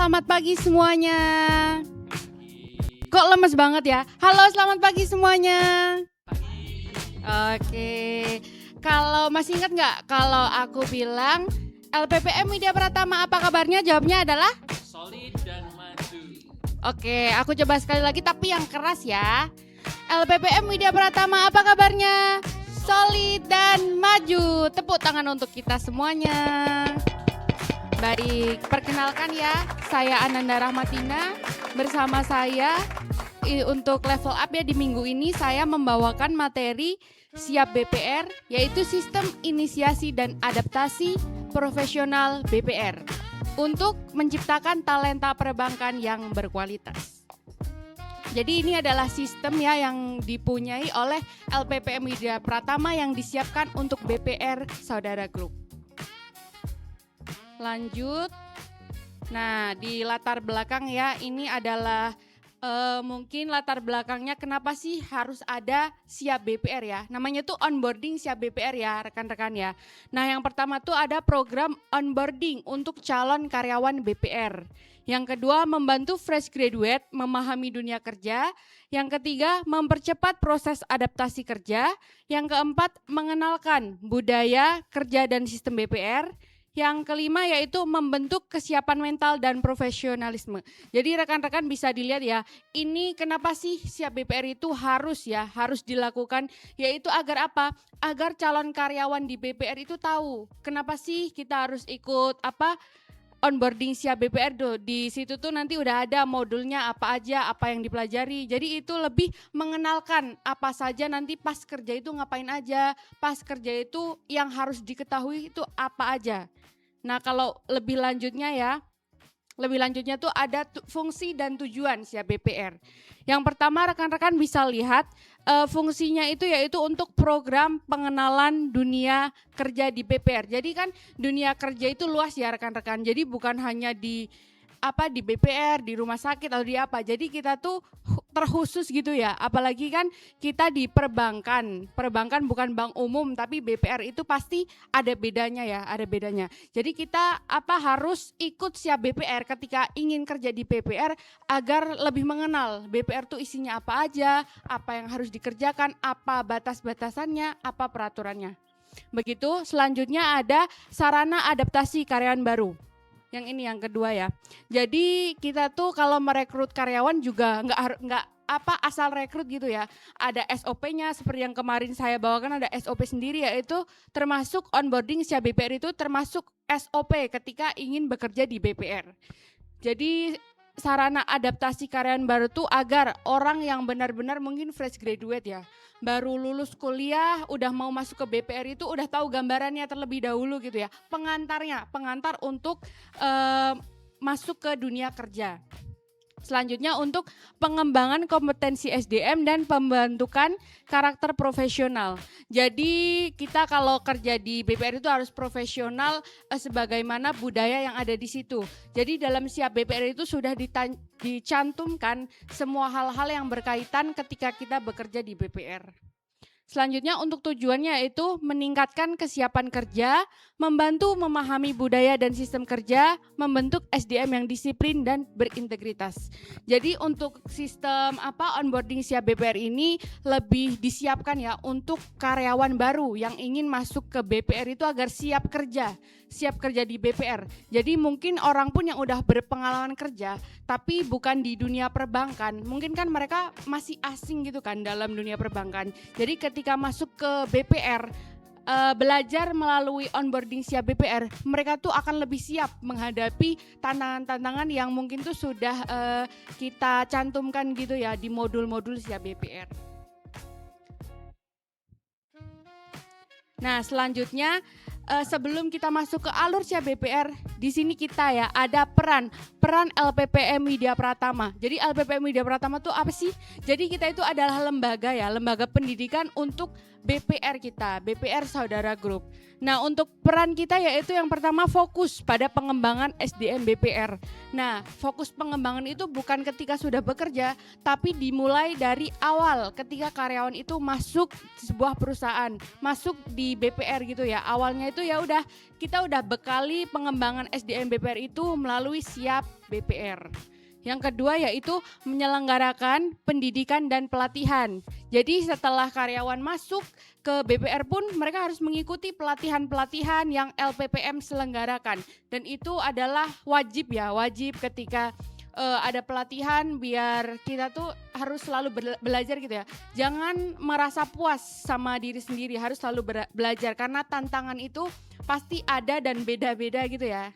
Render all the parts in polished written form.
selamat pagi semuanya. Kok lemes banget ya? Halo, selamat pagi semuanya. Oke, kalau masih ingat nggak kalau aku bilang LPPM Widya Pratama apa kabarnya? Jawabnya adalah? Solid dan maju. Oke, aku coba sekali lagi tapi yang keras ya. LPPM Widya Pratama apa kabarnya? Solid dan maju. Tepuk tangan untuk kita semuanya. Baik, perkenalkan ya, saya Ananda Rahmatina. Bersama saya untuk level up ya di minggu ini saya membawakan materi Siap BPR, yaitu Sistem Inisiasi dan Adaptasi Profesional BPR untuk menciptakan talenta perbankan yang berkualitas. Jadi ini adalah sistem ya yang dipunyai oleh LPPM Widya Pratama yang disiapkan untuk BPR Saudara Group. Lanjut. Nah, di latar belakang ya, ini adalah mungkin latar belakangnya kenapa sih harus ada Siap BPR ya. Namanya tuh onboarding Siap BPR ya rekan-rekan ya. Nah, yang pertama tuh ada program onboarding untuk calon karyawan BPR. Yang kedua, membantu fresh graduate memahami dunia kerja. Yang ketiga, mempercepat proses adaptasi kerja. Yang keempat, mengenalkan budaya kerja dan sistem BPR. Yang kelima yaitu membentuk kesiapan mental dan profesionalisme. Jadi rekan-rekan bisa dilihat ya, ini kenapa sih Siap BPR itu harus dilakukan, yaitu agar apa? Agar calon karyawan di BPR itu tahu kenapa sih kita harus ikut onboarding Siap BPR tuh. Di situ tuh nanti udah ada modulnya apa aja, apa yang dipelajari. Jadi itu lebih mengenalkan apa saja nanti pas kerja itu ngapain aja, pas kerja itu yang harus diketahui itu apa aja. Nah, kalau lebih lanjutnya tuh ada fungsi dan tujuan Siap BPR. Yang pertama rekan-rekan bisa lihat fungsinya itu yaitu untuk program pengenalan dunia kerja di BPR. Jadi kan dunia kerja itu luas ya rekan-rekan. Jadi bukan hanya di BPR, di rumah sakit atau di apa. Jadi kita tuh terkhusus gitu ya. Apalagi kan kita di perbankan. Perbankan bukan bank umum tapi BPR itu pasti ada bedanya ya, ada bedanya. Jadi kita harus ikut Siap BPR ketika ingin kerja di BPR agar lebih mengenal BPR tuh isinya apa aja, apa yang harus dikerjakan, apa batas-batasannya, apa peraturannya. Begitu, selanjutnya ada sarana adaptasi karyawan baru. Yang ini yang kedua ya. Jadi kita tuh kalau merekrut karyawan juga nggak asal rekrut gitu ya. Ada SOP-nya seperti yang kemarin saya bawakan, ada SOP sendiri yaitu termasuk onboarding Siap BPR itu termasuk SOP ketika ingin bekerja di BPR. Jadi sarana adaptasi karyawan baru tuh agar orang yang benar-benar mungkin fresh graduate ya, baru lulus kuliah, udah mau masuk ke BPR itu udah tahu gambarannya terlebih dahulu gitu ya. Pengantar untuk masuk ke dunia kerja. Selanjutnya untuk pengembangan kompetensi SDM dan pembentukan karakter profesional. Jadi kita kalau kerja di BPR itu harus profesional sebagaimana budaya yang ada di situ. Jadi dalam Siap BPR itu sudah dicantumkan semua hal-hal yang berkaitan ketika kita bekerja di BPR. Selanjutnya untuk tujuannya yaitu meningkatkan kesiapan kerja, membantu memahami budaya dan sistem kerja, membentuk SDM yang disiplin dan berintegritas. Jadi untuk sistem onboarding Siap BPR ini lebih disiapkan ya untuk karyawan baru yang ingin masuk ke BPR itu agar siap kerja di BPR. Jadi mungkin orang pun yang udah berpengalaman kerja tapi bukan di dunia perbankan, mungkin kan mereka masih asing gitu kan dalam dunia perbankan. Jadi ketika masuk ke BPR, belajar melalui onboarding Siap BPR, mereka tuh akan lebih siap menghadapi tantangan-tantangan yang mungkin tuh sudah kita cantumkan gitu ya di modul-modul Siap BPR. Nah, selanjutnya sebelum kita masuk ke alur Siap BPR, di sini kita ya ada peran LPPM Widya Pratama. Jadi LPPM Widya Pratama itu apa sih? Jadi kita itu adalah lembaga pendidikan untuk BPR kita, BPR Saudara Group. Nah, untuk peran kita yaitu yang pertama fokus pada pengembangan SDM BPR. Nah, fokus pengembangan itu bukan ketika sudah bekerja, tapi dimulai dari awal ketika karyawan itu masuk sebuah perusahaan, masuk di BPR gitu ya. Awalnya itu itu ya udah kita udah bekali pengembangan SDM BPR itu melalui Siap BPR. Yang kedua yaitu menyelenggarakan pendidikan dan pelatihan. Jadi setelah karyawan masuk ke BPR pun mereka harus mengikuti pelatihan-pelatihan yang LPPM selenggarakan. Dan itu adalah wajib ketika ada pelatihan biar kita tuh harus selalu belajar gitu ya. Jangan merasa puas sama diri sendiri, harus selalu belajar karena tantangan itu pasti ada dan beda-beda gitu ya.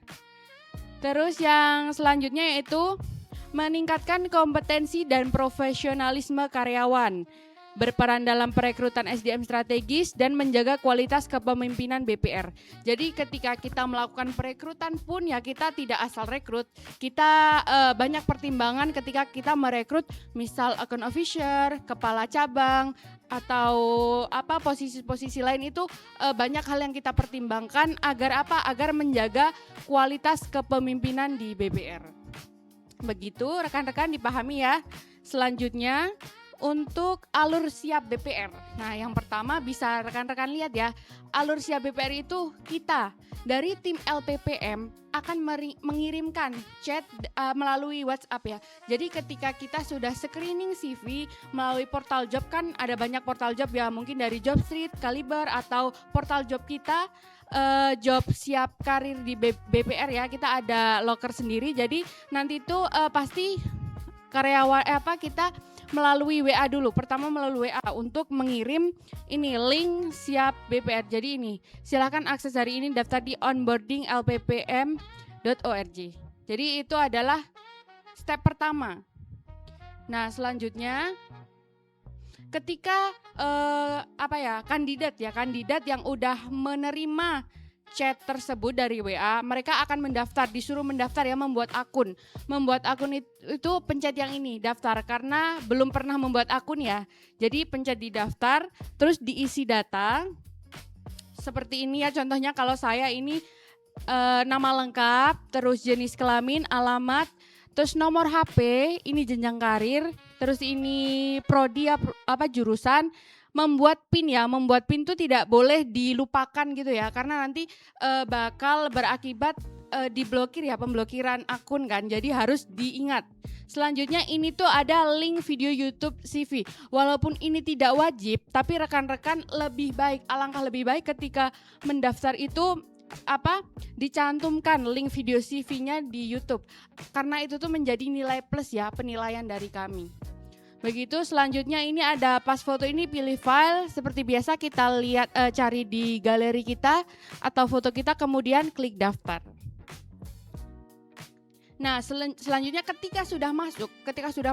Terus yang selanjutnya yaitu meningkatkan kompetensi dan profesionalisme karyawan, berperan dalam perekrutan SDM strategis dan menjaga kualitas kepemimpinan BPR. Jadi ketika kita melakukan perekrutan pun ya kita tidak asal rekrut, kita banyak pertimbangan ketika kita merekrut misal account officer, kepala cabang atau posisi-posisi lain itu banyak hal yang kita pertimbangkan agar menjaga kualitas kepemimpinan di BPR. Begitu rekan-rekan dipahami ya. Selanjutnya untuk alur Siap BPR. Nah, yang pertama bisa rekan-rekan lihat ya. Alur Siap BPR itu kita dari tim LPPM akan mengirimkan chat melalui WhatsApp ya. Jadi ketika kita sudah screening CV melalui portal job, kan ada banyak portal job ya, mungkin dari Jobstreet, Kaliber atau portal job kita, job Siap Karir di BPR ya, kita ada loker sendiri. Jadi nanti itu pasti karyawan kita melalui WA dulu. Pertama melalui WA untuk mengirim ini link Siap BPR. Jadi ini silakan akses hari ini, daftar di onboarding.lppm.org. Jadi itu adalah step pertama. Nah, selanjutnya ketika kandidat yang udah menerima chat tersebut dari WA, mereka akan disuruh mendaftar ya, membuat akun. Membuat akun itu pencet yang ini, daftar, karena belum pernah membuat akun ya. Jadi pencet di daftar, terus diisi data. Seperti ini ya, contohnya kalau saya ini nama lengkap, terus jenis kelamin, alamat, terus nomor HP, ini jenjang karir, terus ini prodi jurusan. Membuat PIN itu tidak boleh dilupakan gitu ya, karena nanti bakal berakibat diblokir ya, pemblokiran akun kan, jadi harus diingat. Selanjutnya ini tuh ada link video YouTube CV. Walaupun ini tidak wajib, tapi rekan-rekan alangkah lebih baik ketika mendaftar itu dicantumkan link video CV-nya di YouTube, karena itu tuh menjadi nilai plus ya, penilaian dari kami. Begitu. Selanjutnya ini ada pas foto, ini pilih file, seperti biasa kita lihat cari di galeri kita atau foto kita, kemudian klik daftar. Nah, selanjutnya ketika sudah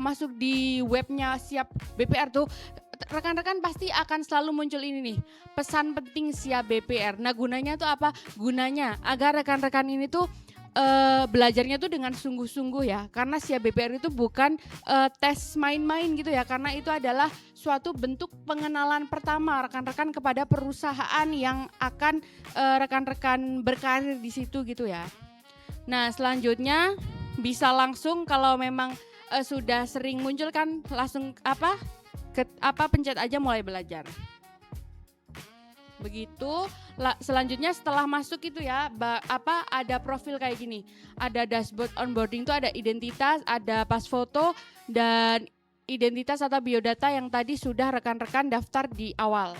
masuk di webnya Siap BPR tuh, rekan-rekan pasti akan selalu muncul ini nih, pesan penting Siap BPR. Nah, gunanya tuh apa? Gunanya agar rekan-rekan ini tuh belajarnya tuh dengan sungguh-sungguh ya, karena Siap BPR itu bukan tes main-main gitu ya, karena itu adalah suatu bentuk pengenalan pertama rekan-rekan kepada perusahaan yang akan rekan-rekan berkarir di situ gitu ya. Nah, selanjutnya bisa langsung kalau memang sudah sering muncul kan, langsung pencet aja mulai belajar. Begitu. Selanjutnya setelah masuk itu ya, ada profil kayak gini. Ada dashboard onboarding, itu ada identitas, ada pas foto, dan identitas atau biodata yang tadi sudah rekan-rekan daftar di awal.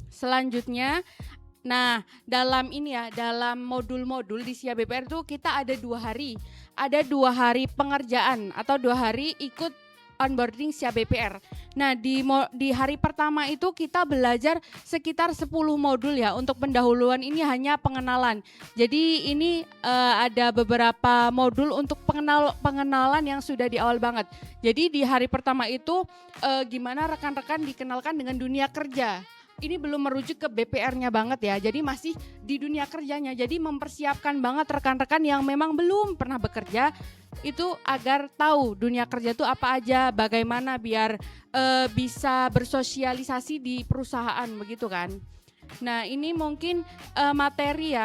Selanjutnya, nah dalam modul-modul di Siap BPR itu kita ada 2 hari. Ada 2 hari pengerjaan atau 2 hari ikut onboarding Siap BPR. Nah, di hari pertama itu kita belajar sekitar 10 modul ya. Untuk pendahuluan ini hanya pengenalan. Jadi ini ada beberapa modul untuk pengenalan yang sudah di awal banget. Jadi di hari pertama itu gimana rekan-rekan dikenalkan dengan dunia kerja. Ini belum merujuk ke BPR-nya banget ya, jadi masih di dunia kerjanya. Jadi mempersiapkan banget rekan-rekan yang memang belum pernah bekerja itu agar tahu dunia kerja itu apa aja, bagaimana biar bisa bersosialisasi di perusahaan begitu kan. Nah, ini mungkin materi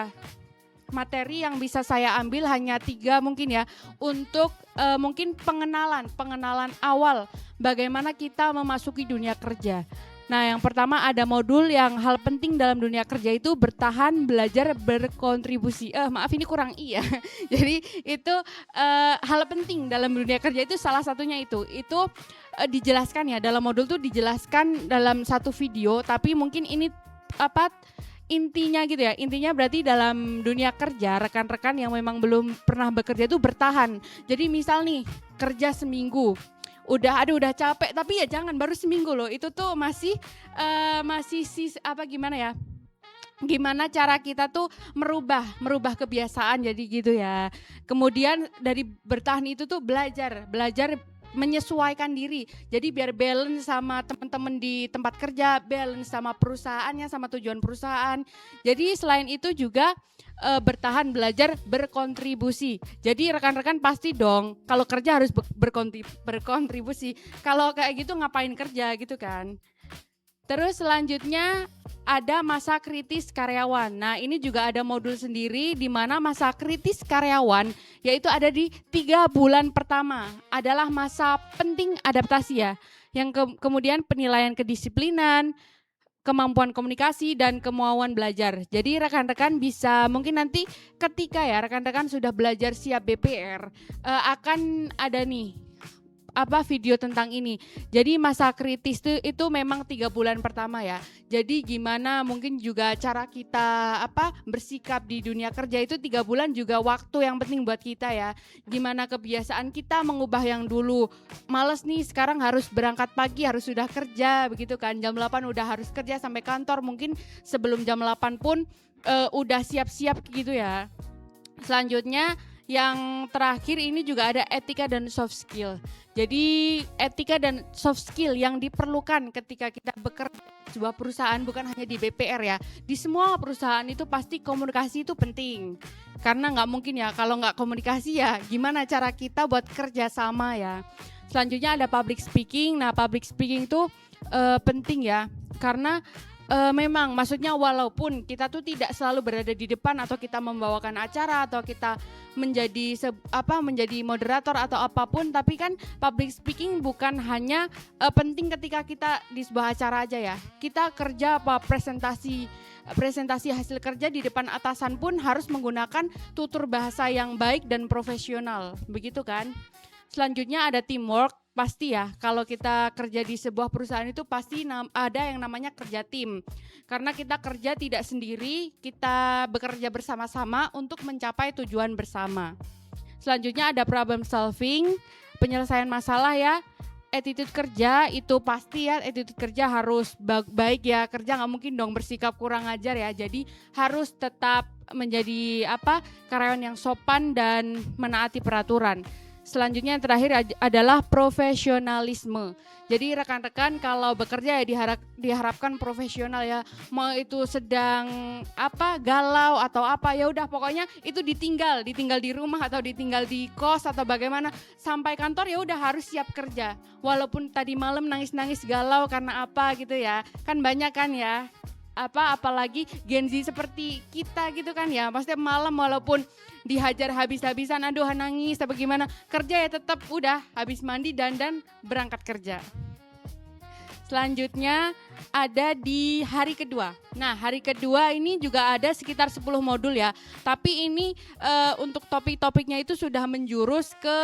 yang bisa saya ambil hanya 3 mungkin ya, untuk mungkin pengenalan awal bagaimana kita memasuki dunia kerja. Nah, yang pertama ada modul yang hal penting dalam dunia kerja itu bertahan, belajar, berkontribusi. Maaf ini kurang iya. Jadi itu hal penting dalam dunia kerja itu salah satunya itu. Itu dijelaskan ya dalam modul tuh dijelaskan dalam satu video, tapi mungkin ini apa intinya gitu ya. Intinya berarti dalam dunia kerja rekan-rekan yang memang belum pernah bekerja itu bertahan. Jadi misal nih kerja seminggu udah capek tapi ya jangan baru seminggu loh, itu tuh masih gimana ya, gimana cara kita tuh merubah kebiasaan jadi gitu ya. Kemudian dari bertahan itu tuh belajar menyesuaikan diri, jadi biar balance sama teman-teman di tempat kerja, balance sama perusahaannya, sama tujuan perusahaan. Jadi selain itu juga bertahan, belajar, berkontribusi. Jadi rekan-rekan pasti dong kalau kerja harus berkontribusi. Kalau kayak gitu ngapain kerja gitu kan. Terus selanjutnya ada masa kritis karyawan. Nah ini juga ada modul sendiri di mana masa kritis karyawan yaitu ada di 3 bulan pertama adalah masa penting adaptasi ya. Yang kemudian penilaian kedisiplinan, kemampuan komunikasi dan kemauan belajar. Jadi rekan-rekan bisa mungkin nanti ketika ya rekan-rekan sudah belajar siap BPR akan ada nih video tentang ini. Jadi masa kritis itu memang 3 bulan pertama ya. Jadi gimana mungkin juga cara kita bersikap di dunia kerja itu 3 bulan juga waktu yang penting buat kita ya. Gimana kebiasaan kita mengubah yang dulu males nih sekarang harus berangkat pagi, harus sudah kerja begitu kan. Jam 8 udah harus kerja sampai kantor, mungkin sebelum jam 8 pun udah siap-siap gitu ya. Selanjutnya yang terakhir ini juga ada etika dan soft skill. Jadi etika dan soft skill yang diperlukan ketika kita bekerja di sebuah perusahaan bukan hanya di BPR ya. Di semua perusahaan itu pasti komunikasi itu penting. Karena nggak mungkin ya kalau nggak komunikasi ya gimana cara kita buat kerja sama ya. Selanjutnya ada public speaking. Nah public speaking itu penting ya karena memang maksudnya walaupun kita tuh tidak selalu berada di depan atau kita membawakan acara atau kita menjadi moderator atau apapun, tapi kan public speaking bukan hanya penting ketika kita di sebuah acara aja ya. Kita kerja presentasi hasil kerja di depan atasan pun harus menggunakan tutur bahasa yang baik dan profesional, begitu kan? Selanjutnya ada teamwork. Pasti ya, kalau kita kerja di sebuah perusahaan itu pasti ada yang namanya kerja tim. Karena kita kerja tidak sendiri, kita bekerja bersama-sama untuk mencapai tujuan bersama. Selanjutnya ada problem solving, penyelesaian masalah ya. Attitude kerja itu pasti ya, attitude kerja harus baik ya. Kerja nggak mungkin dong bersikap kurang ajar ya. Jadi harus tetap menjadi karyawan yang sopan dan menaati peraturan. Selanjutnya yang terakhir adalah profesionalisme. Jadi rekan-rekan kalau bekerja ya diharapkan profesional ya. Mau itu sedang galau atau ya udah pokoknya itu ditinggal di rumah atau ditinggal di kos atau bagaimana sampai kantor ya udah harus siap kerja. Walaupun tadi malam nangis-nangis galau karena gitu ya. Kan banyak kan ya. Apalagi Gen Z seperti kita gitu kan ya. Pasti malam walaupun dihajar habis-habisan, aduh nangis apa gimana, kerja ya tetap udah habis mandi dandan berangkat kerja. Selanjutnya ada di hari kedua. Nah hari kedua ini juga ada sekitar 10 modul ya. Tapi ini untuk topik-topiknya itu sudah menjurus ke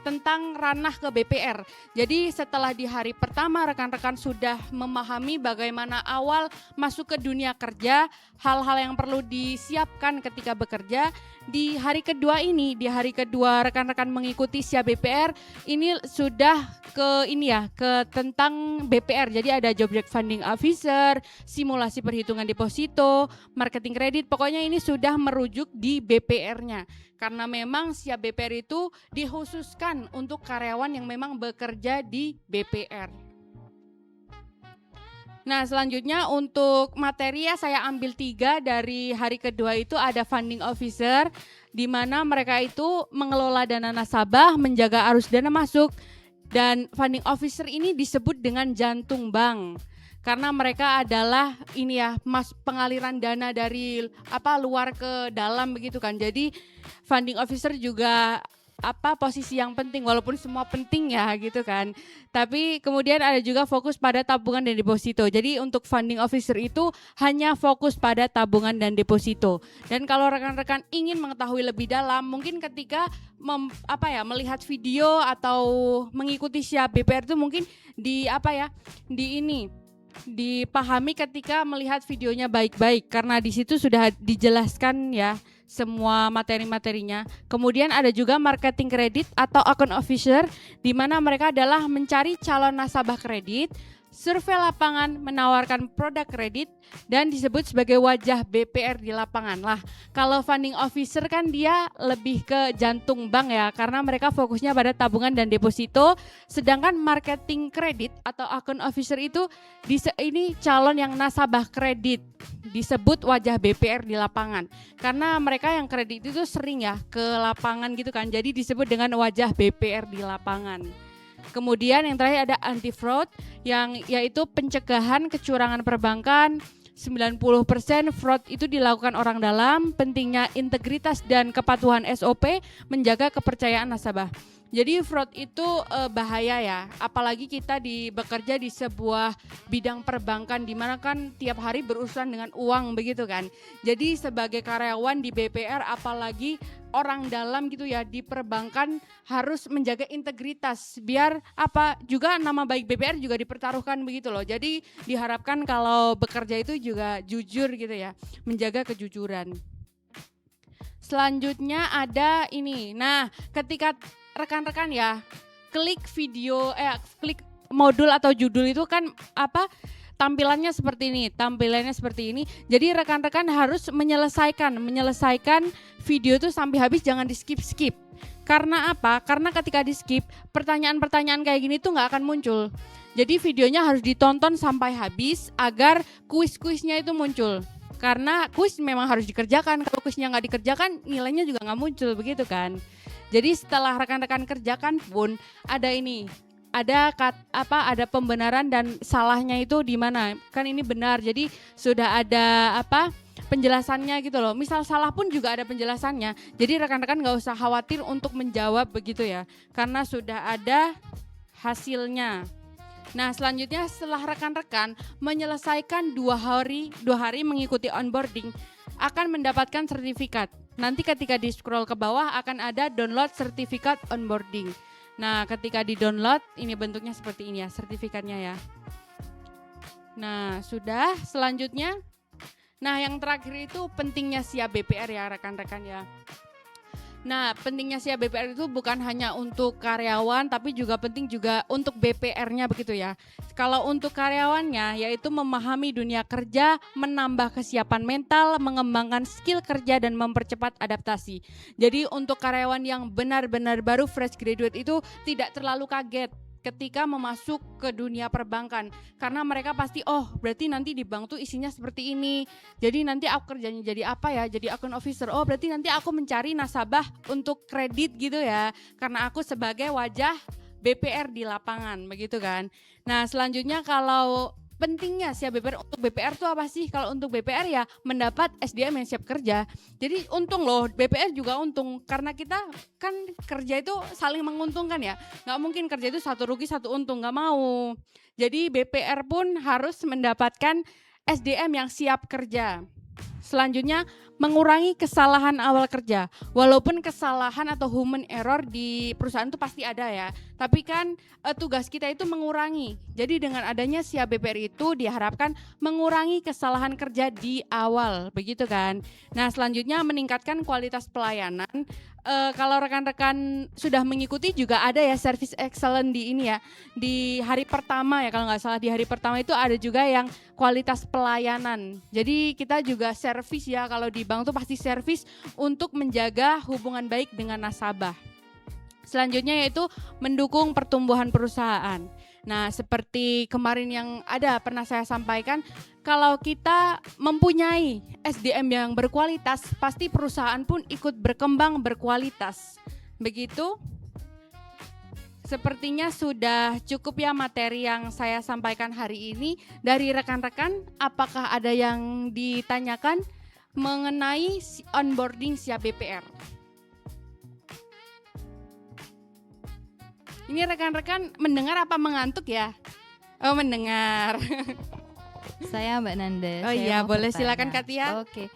tentang ranah ke BPR. Jadi setelah di hari pertama rekan-rekan sudah memahami bagaimana awal masuk ke dunia kerja, hal-hal yang perlu disiapkan ketika bekerja. Di hari kedua rekan-rekan mengikuti siap BPR ini sudah ke tentang BPR. Jadi ada Object Funding Officer, simulasi perhitungan deposito, marketing kredit, pokoknya ini sudah merujuk di BPR-nya. Karena memang siap BPR itu dikhususkan untuk karyawan yang memang bekerja di BPR. Nah selanjutnya untuk materi ya saya ambil 3 dari hari kedua itu ada funding officer di mana mereka itu mengelola dana nasabah, menjaga arus dana masuk, dan funding officer ini disebut dengan jantung bank. Karena mereka adalah pengaliran dana dari luar ke dalam begitu kan. Jadi funding officer juga posisi yang penting, walaupun semua penting ya gitu kan. Tapi kemudian ada juga fokus pada tabungan dan deposito. Jadi untuk funding officer itu hanya fokus pada tabungan dan deposito. Dan kalau rekan-rekan ingin mengetahui lebih dalam, mungkin ketika melihat video atau mengikuti SIAP BPR itu mungkin dipahami ketika melihat videonya baik-baik, karena di situ sudah dijelaskan ya semua materi-materinya. Kemudian ada juga marketing kredit atau account officer, di mana mereka adalah mencari calon nasabah kredit, survei lapangan, menawarkan produk kredit, dan disebut sebagai wajah BPR di lapangan. Lah, kalau funding officer kan dia lebih ke jantung bank ya, karena mereka fokusnya pada tabungan dan deposito, sedangkan marketing kredit atau account officer itu ini calon yang nasabah kredit, disebut wajah BPR di lapangan. Karena mereka yang kredit itu sering ya ke lapangan gitu kan, jadi disebut dengan wajah BPR di lapangan. Kemudian yang terakhir ada anti fraud, yang yaitu pencegahan kecurangan perbankan. 90% fraud itu dilakukan orang dalam. Pentingnya integritas dan kepatuhan SOP, menjaga kepercayaan nasabah. Jadi fraud itu bahaya ya, apalagi kita bekerja di sebuah bidang perbankan di mana kan tiap hari berurusan dengan uang begitu kan. Jadi sebagai karyawan di BPR, apalagi orang dalam gitu ya di perbankan, harus menjaga integritas biar juga nama baik BPR juga dipertaruhkan begitu loh. Jadi diharapkan kalau bekerja itu juga jujur gitu ya, menjaga kejujuran. Selanjutnya ada ini. Nah, ketika rekan-rekan ya klik modul atau judul itu kan tampilannya seperti ini. Jadi rekan-rekan harus menyelesaikan video itu sampai habis, jangan di skip. Karena apa? Karena ketika di skip, pertanyaan-pertanyaan kayak gini tuh nggak akan muncul. Jadi videonya harus ditonton sampai habis agar kuis-kuisnya itu muncul. Karena kuis memang harus dikerjakan. Kalau kuisnya nggak dikerjakan, nilainya juga nggak muncul begitu kan. Jadi setelah rekan-rekan kerjakan pun ada pembenaran dan salahnya itu di mana. Kan ini benar. Jadi sudah ada penjelasannya gitu loh. Misal salah pun juga ada penjelasannya. Jadi rekan-rekan nggak usah khawatir untuk menjawab begitu ya, karena sudah ada hasilnya. Nah, selanjutnya setelah rekan-rekan menyelesaikan 2 hari mengikuti onboarding, akan mendapatkan sertifikat. Nanti ketika di scroll ke bawah akan ada download sertifikat onboarding. Nah, ketika di download, ini bentuknya seperti ini ya, sertifikatnya ya. Nah, sudah. Selanjutnya, nah yang terakhir itu pentingnya SIAP BPR ya rekan-rekan ya. Nah, pentingnya SIAP BPR itu bukan hanya untuk karyawan, tapi juga penting juga untuk BPR-nya begitu ya. Kalau untuk karyawannya, yaitu memahami dunia kerja, menambah kesiapan mental, mengembangkan skill kerja, dan mempercepat adaptasi. Jadi untuk karyawan yang benar-benar baru fresh graduate itu tidak terlalu kaget ketika memasuk ke dunia perbankan, karena mereka pasti berarti nanti di bank tuh isinya seperti ini, jadi nanti aku kerjanya jadi apa ya, jadi account officer, berarti nanti aku mencari nasabah untuk kredit gitu ya, karena aku sebagai wajah BPR di lapangan begitu kan. Nah, selanjutnya kalau pentingnya SIAP BPR untuk BPR itu apa sih? Kalau untuk BPR ya mendapat SDM yang siap kerja. Jadi untung loh, BPR juga untung karena kita kan kerja itu saling menguntungkan ya. Nggak mungkin kerja itu satu rugi satu untung, nggak mau. Jadi BPR pun harus mendapatkan SDM yang siap kerja. Selanjutnya, mengurangi kesalahan awal kerja. Walaupun kesalahan atau human error di perusahaan itu pasti ada ya, tapi kan tugas kita itu mengurangi. Jadi dengan adanya SIAP BPR itu diharapkan mengurangi kesalahan kerja di awal, begitu kan. Nah, selanjutnya meningkatkan kualitas pelayanan. Kalau rekan-rekan sudah mengikuti juga ada ya service excellent di ini ya, di hari pertama ya, kalau nggak salah di hari pertama itu ada juga yang kualitas pelayanan. Jadi kita juga servis ya, kalau di bank tuh pasti servis untuk menjaga hubungan baik dengan nasabah. Selanjutnya yaitu mendukung pertumbuhan perusahaan. Nah, seperti kemarin yang pernah saya sampaikan, kalau kita mempunyai SDM yang berkualitas, pasti perusahaan pun ikut berkembang berkualitas. Begitu. Sepertinya sudah cukup ya materi yang saya sampaikan hari ini. Dari rekan-rekan, apakah ada yang ditanyakan mengenai onboarding SIAP BPR? Ini rekan-rekan mendengar apa mengantuk ya? Oh, mendengar. Saya Mbak Nanda. Oh saya iya, mau boleh bertanya. silakan Katia. Oke.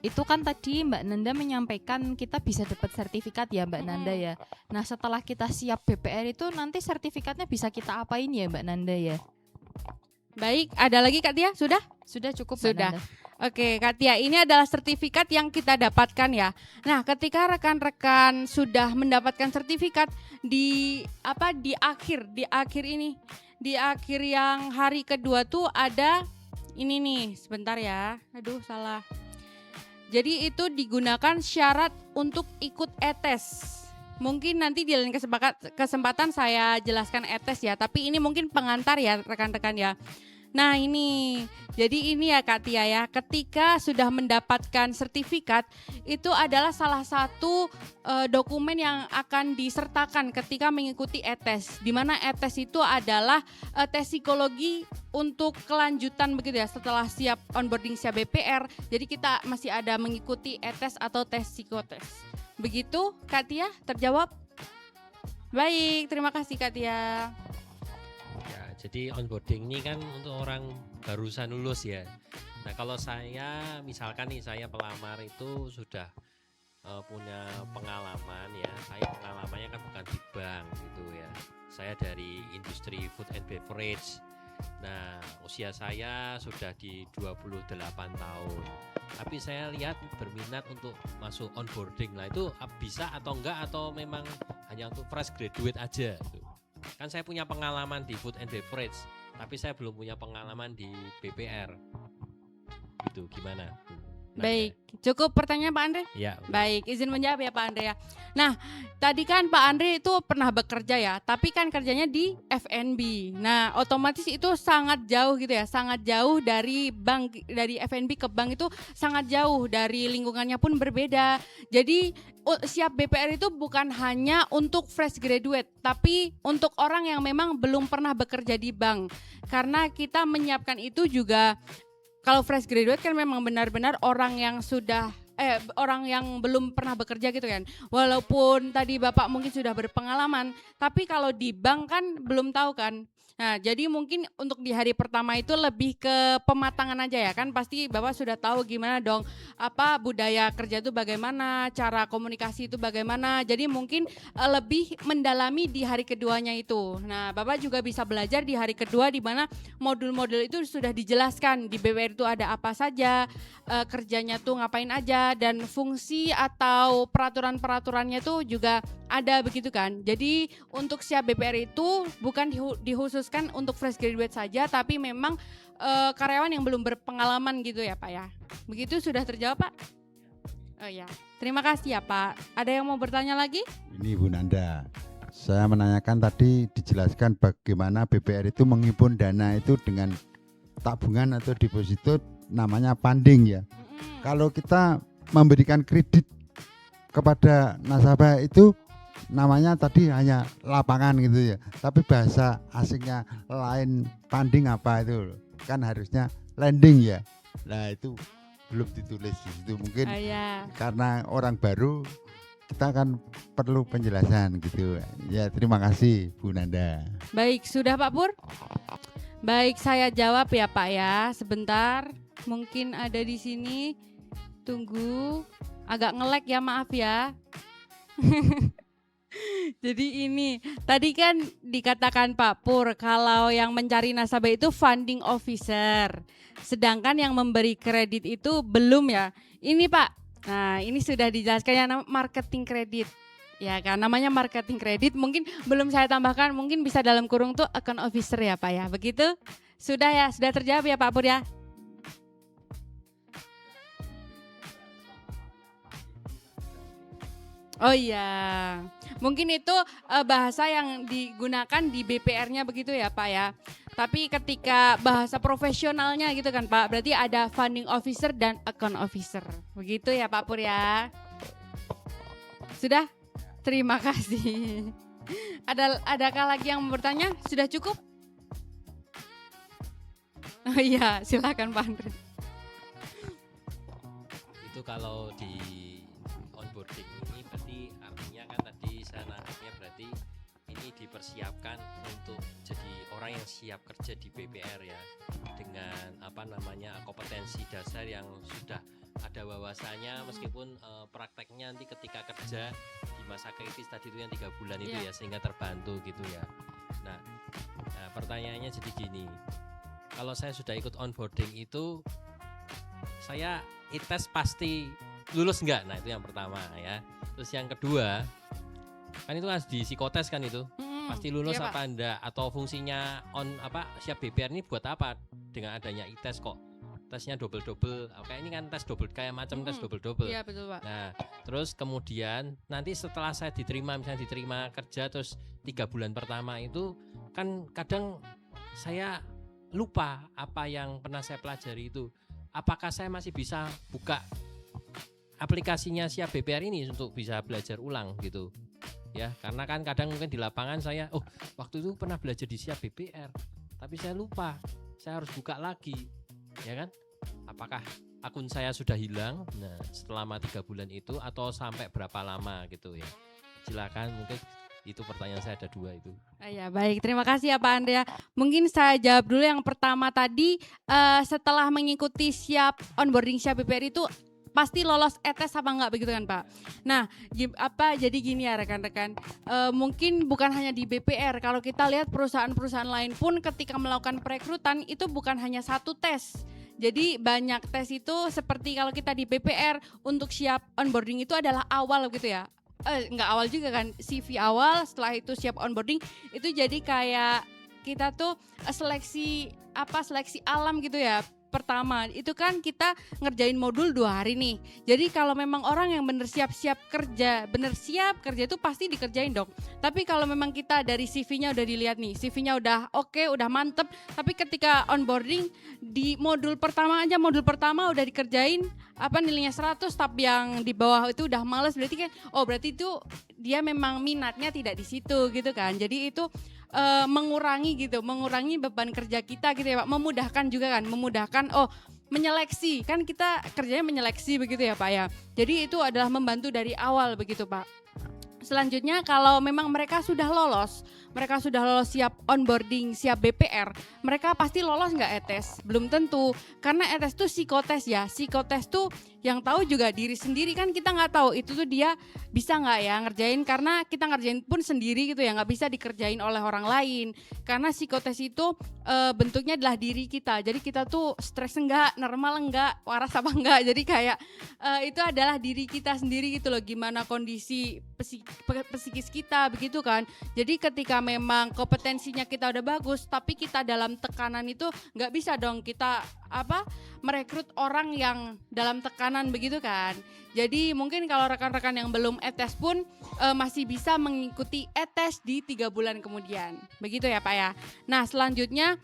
Itu kan tadi Mbak Nanda menyampaikan kita bisa dapat sertifikat ya Mbak Nanda ya. Nah setelah kita siap BPR itu nanti sertifikatnya bisa kita apain ya Mbak Nanda ya? Baik, ada lagi Kak Tia? Sudah? Sudah cukup Sudah. Mbak Nanda. Oke, Kak Tia, ini adalah sertifikat yang kita dapatkan ya. Nah, ketika rekan-rekan sudah mendapatkan sertifikat di akhir ini, di akhir yang hari kedua tuh ada ini nih, sebentar ya. Aduh, salah. Jadi itu digunakan syarat untuk ikut ETES. Mungkin nanti di lain kesempatan saya jelaskan ETES ya, tapi ini mungkin pengantar ya rekan-rekan ya. Nah ini, jadi ini ya Kak Tia ya, ketika sudah mendapatkan sertifikat itu adalah salah satu dokumen yang akan disertakan ketika mengikuti ETES. Di mana ETES itu adalah tes psikologi untuk kelanjutan begitu ya, setelah siap onboarding siap BPR. Jadi kita masih ada mengikuti ETES atau tes psikotes. Begitu Kak Tia, terjawab? Baik, terima kasih Kak Tia. Ya, jadi onboarding ini kan untuk orang barusan lulus ya. Nah kalau saya misalkan nih saya pelamar itu sudah punya pengalaman ya. Saya pengalamannya kan bukan di bank gitu ya. Saya dari industri food and beverage. Nah usia saya sudah di 28 tahun. Tapi saya lihat berminat untuk masuk onboarding lah, itu bisa atau enggak, atau memang hanya untuk fresh graduate aja gitu. Kan saya punya pengalaman di food and beverage, tapi saya belum punya pengalaman di BPR. Gitu, gimana? Baik, cukup pertanyaan Pak Andre? Ya. Baik, izin menjawab ya Pak Andre ya. Nah, tadi kan Pak Andre itu pernah bekerja ya, tapi kan kerjanya di F&B. Nah, otomatis itu sangat jauh gitu ya, sangat jauh dari bank, dari F&B ke bank itu sangat jauh, dari lingkungannya pun berbeda. Jadi siap BPR itu bukan hanya untuk fresh graduate, tapi untuk orang yang memang belum pernah bekerja di bank. Karena kita menyiapkan itu juga, kalau fresh graduate kan memang benar-benar orang yang sudah orang yang belum pernah bekerja gitu kan. Walaupun tadi Bapak mungkin sudah berpengalaman, tapi kalau di bank kan belum tahu kan. Nah, jadi mungkin untuk di hari pertama itu lebih ke pematangan aja ya kan. Pasti Bapak sudah tahu gimana dong apa budaya kerja itu bagaimana, cara komunikasi itu bagaimana. Jadi mungkin lebih mendalami di hari keduanya itu. Nah, Bapak juga bisa belajar di hari kedua di mana modul-modul itu sudah dijelaskan di BPR itu ada apa saja, kerjanya tuh ngapain aja, dan fungsi atau peraturan-peraturannya tuh juga ada begitu kan. Jadi untuk siap BPR itu bukan dikhususkan untuk fresh graduate saja, tapi memang karyawan yang belum berpengalaman gitu ya Pak ya. Begitu sudah terjawab Pak? Oh ya, terima kasih ya Pak. Ada yang mau bertanya lagi? Ini Bu Nanda, saya menanyakan tadi dijelaskan bagaimana BPR itu menghimpun dana itu dengan tabungan atau deposito, namanya funding ya. Kalau kita memberikan kredit kepada nasabah itu namanya tadi hanya lapangan gitu ya, tapi bahasa asingnya lain, funding apa itu kan harusnya lending ya. Nah itu belum ditulis di situ, mungkin karena orang baru kita kan perlu penjelasan gitu ya. Terima kasih Bu Nanda. Baik, sudah Pak Pur? Baik, saya jawab ya Pak ya. Sebentar, mungkin ada di sini. Tunggu, agak nge-lag ya, maaf ya. Jadi ini, tadi kan dikatakan Pak Pur kalau yang mencari nasabah itu funding officer. Sedangkan yang memberi kredit itu belum ya. Ini Pak, nah ini sudah dijelaskan ya, marketing kredit. Ya kan, namanya marketing kredit, mungkin belum saya tambahkan, mungkin bisa dalam kurung tuh account officer ya Pak ya. Begitu? Sudah ya, sudah terjawab ya Pak Pur ya? Oh iya, mungkin itu bahasa yang digunakan di BPR-nya begitu ya Pak ya. Tapi ketika bahasa profesionalnya gitu kan Pak, berarti ada funding officer dan account officer. Begitu ya Pak Pur ya. Sudah? Terima kasih. Adakah lagi yang mau bertanya? Sudah cukup? Oh iya, silakan Pak Andre. Itu kalau di onboarding ini berarti artinya kan tadi saya nangkapnya berarti ini dipersiapkan untuk jadi orang yang siap kerja di BPR ya, dengan kompetensi dasar yang sudah ada wawasannya, meskipun prakteknya nanti ketika kerja di masa kritis tadi itu yang 3 bulan itu ya, sehingga terbantu gitu ya. Nah, pertanyaannya jadi gini, kalau saya sudah ikut onboarding itu saya tes pasti lulus enggak? Nah itu yang pertama ya. Terus yang kedua, kan itu kan di psikotes kan itu, pasti lulus iya, apa enggak, atau fungsinya siap BPR ini buat apa dengan adanya ITES kok tesnya double kayak ini kan tes double, kayak macam tes double. Iya betul Pak. Nah terus kemudian nanti setelah saya misalnya diterima kerja, terus 3 bulan pertama itu kan kadang saya lupa apa yang pernah saya pelajari itu, apakah saya masih bisa buka aplikasinya siap BPR ini untuk bisa belajar ulang gitu ya, karena kan kadang mungkin di lapangan saya waktu itu pernah belajar di siap BPR tapi saya lupa, saya harus buka lagi ya kan, apakah akun saya sudah hilang selama 3 bulan itu atau sampai berapa lama gitu ya. Silakan, mungkin itu pertanyaan saya ada 2 itu. Ya baik, terima kasih ya Pak Andrea. Mungkin saya jawab dulu yang pertama tadi, setelah mengikuti onboarding siap BPR itu pasti lolos ETS apa enggak begitu kan Pak? Nah, jadi gini ya rekan-rekan, mungkin bukan hanya di BPR, kalau kita lihat perusahaan-perusahaan lain pun ketika melakukan perekrutan itu bukan hanya 1 tes. Jadi banyak tes itu, seperti kalau kita di BPR untuk siap onboarding itu adalah awal gitu ya. Enggak awal juga kan, CV awal, setelah itu siap onboarding, itu jadi kayak kita tuh seleksi alam gitu ya. Pertama itu kan kita ngerjain modul 2 hari nih. Jadi kalau memang orang yang bener siap kerja itu pasti dikerjain dong. Tapi kalau memang kita dari CV-nya udah dilihat nih, CV-nya udah oke, udah mantep, tapi ketika onboarding di modul pertama udah dikerjain nilainya 100, tapi yang di bawah itu udah males, berarti itu dia memang minatnya tidak di situ gitu kan. Jadi itu mengurangi beban kerja kita gitu ya Pak, memudahkan menyeleksi, kan kita kerjanya menyeleksi begitu ya Pak ya. Jadi itu adalah membantu dari awal begitu Pak. Selanjutnya kalau memang mereka sudah lolos siap onboarding, siap BPR, mereka pasti lolos nggak ETS? Belum tentu, karena ETS itu psikotes ya. Psikotes tuh yang tahu juga diri sendiri, kan kita nggak tahu itu tuh dia bisa nggak ya ngerjain, karena kita ngerjain pun sendiri gitu ya, nggak bisa dikerjain oleh orang lain. Karena psikotes itu bentuknya adalah diri kita, jadi kita tuh stres enggak, normal enggak, waras apa enggak, jadi kayak itu adalah diri kita sendiri gitu loh, gimana kondisi psikis kita begitu kan. Jadi ketika memang kompetensinya kita udah bagus, tapi kita dalam tekanan itu nggak bisa dong kita merekrut orang yang dalam tekanan begitu kan. Jadi mungkin kalau rekan-rekan yang belum ETS pun masih bisa mengikuti ETS di 3 bulan kemudian. Begitu ya Pak ya. Nah selanjutnya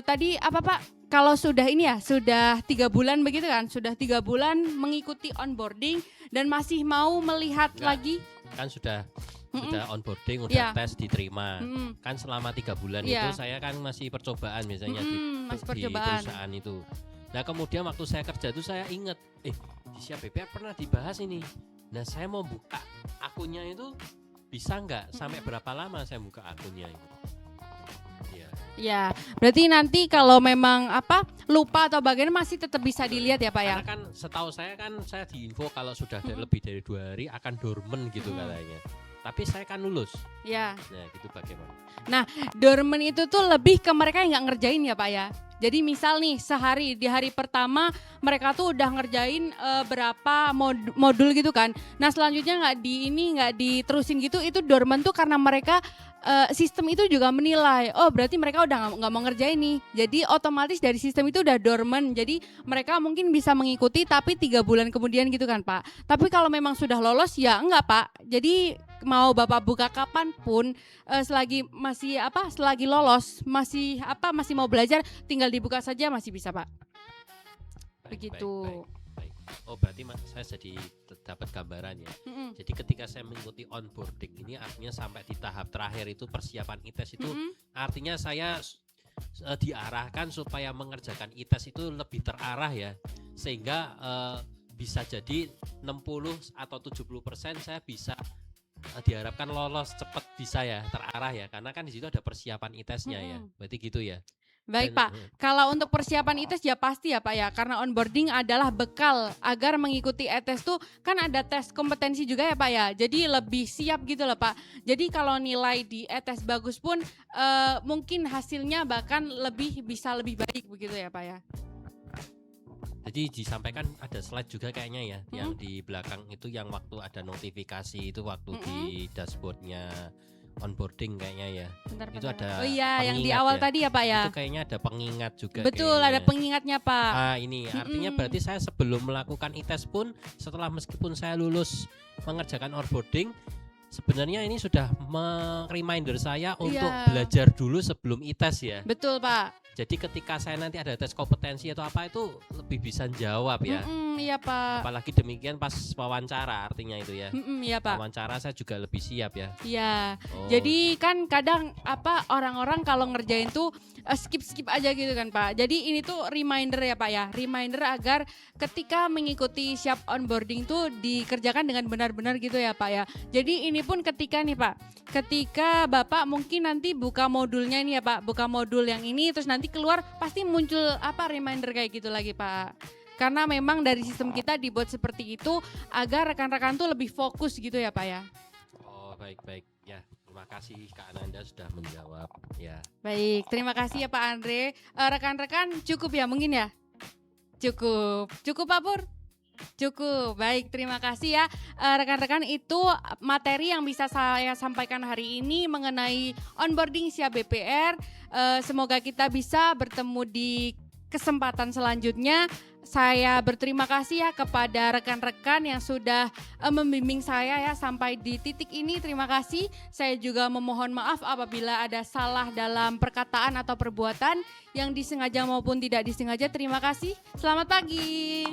tadi Pak? Kalau sudah sudah 3 bulan begitu kan, sudah 3 bulan mengikuti onboarding dan masih mau melihat lagi, kan sudah onboarding, udah tes diterima. Kan selama 3 bulan itu saya kan masih percobaan misalnya di perusahaan itu. Nah kemudian waktu saya kerja itu saya ingat, di siap BPR pernah dibahas ini. Nah saya mau buka akunnya itu bisa nggak? Sampai berapa lama saya buka akunnya itu? Ya, berarti nanti kalau memang lupa atau bagaimana masih tetap bisa dilihat ya Pak ya. Karena kan setahu saya kan saya diinfo kalau sudah lebih dari 2 hari akan dormant gitu katanya. Tapi saya kan lulus. Ya. Nah, itu bagaimana? Nah, dormant itu tuh lebih ke mereka yang nggak ngerjain ya Pak ya. Jadi misal nih di hari pertama mereka tuh udah ngerjain berapa modul gitu kan. Nah selanjutnya nggak diterusin gitu, itu dormant tuh karena mereka sistem itu juga menilai, berarti mereka udah nggak mau ngerjain nih. Jadi otomatis dari sistem itu udah dormant. Jadi mereka mungkin bisa mengikuti tapi 3 bulan kemudian gitu kan Pak. Tapi kalau memang sudah lolos ya enggak Pak. Jadi mau Bapak buka kapan pun selagi lolos, masih mau belajar, tinggal dibuka saja masih bisa Pak. Begitu. Baik. Berarti saya jadi dapat gambaran ya. Jadi ketika saya mengikuti onboarding ini artinya sampai di tahap terakhir itu persiapan ITES itu artinya saya diarahkan supaya mengerjakan ITES itu lebih terarah ya. Sehingga bisa jadi 60 atau 70% saya bisa diharapkan lolos cepat bisa ya, terarah ya, karena kan di situ ada persiapan ITES-nya ya. Berarti gitu ya. Baik Dan, Pak, kalau untuk persiapan ITES ya pasti ya Pak ya, karena onboarding adalah bekal agar mengikuti ITES tuh kan ada tes kompetensi juga ya Pak ya, jadi lebih siap gitu loh Pak. Jadi kalau nilai di ITES bagus pun mungkin hasilnya bahkan bisa lebih baik begitu ya Pak ya. Jadi disampaikan ada slide juga kayaknya ya, yang di belakang itu yang waktu ada notifikasi itu waktu di dashboardnya onboarding kayaknya ya. Bentar, Itu ada oh iya yang di pengingat awal ya. tadi ya Pak ya. Itu kayaknya ada pengingat juga. Betul, kayaknya. ada pengingatnya Pak. Ini artinya berarti saya sebelum melakukan ITES pun, setelah meskipun saya lulus mengerjakan onboarding, sebenarnya ini sudah reminder saya untuk belajar dulu sebelum ITES ya. Betul Pak. Jadi ketika saya nanti ada tes kompetensi atau apa itu lebih bisa jawab ya. Iya Pak. Apalagi demikian pas wawancara artinya itu ya. Iya Pak. Wawancara saya juga lebih siap ya. Iya. Oh. Jadi kan kadang orang-orang kalau ngerjain tuh skip aja gitu kan Pak. Jadi ini tuh reminder ya Pak ya. Reminder agar ketika mengikuti siap onboarding tuh dikerjakan dengan benar-benar gitu ya Pak ya. Jadi ini pun ketika nih Pak, ketika Bapak mungkin nanti buka modulnya ini ya Pak, buka modul yang ini terus nanti keluar pasti muncul reminder kayak gitu lagi Pak. Karena memang dari sistem kita dibuat seperti itu agar rekan-rekan tuh lebih fokus gitu ya Pak ya. Oh baik ya, terima kasih Kak Ananda sudah menjawab ya. Baik, terima kasih ya Pak Andre. Rekan-rekan cukup ya mungkin ya? Cukup Pak Pur? Cukup, baik terima kasih ya rekan-rekan, itu materi yang bisa saya sampaikan hari ini mengenai onboarding siap BPR. Semoga kita bisa bertemu di kesempatan selanjutnya. Saya berterima kasih ya kepada rekan-rekan yang sudah membimbing saya ya sampai di titik ini. Terima kasih. Saya juga memohon maaf apabila ada salah dalam perkataan atau perbuatan yang disengaja maupun tidak disengaja. Terima kasih. Selamat pagi.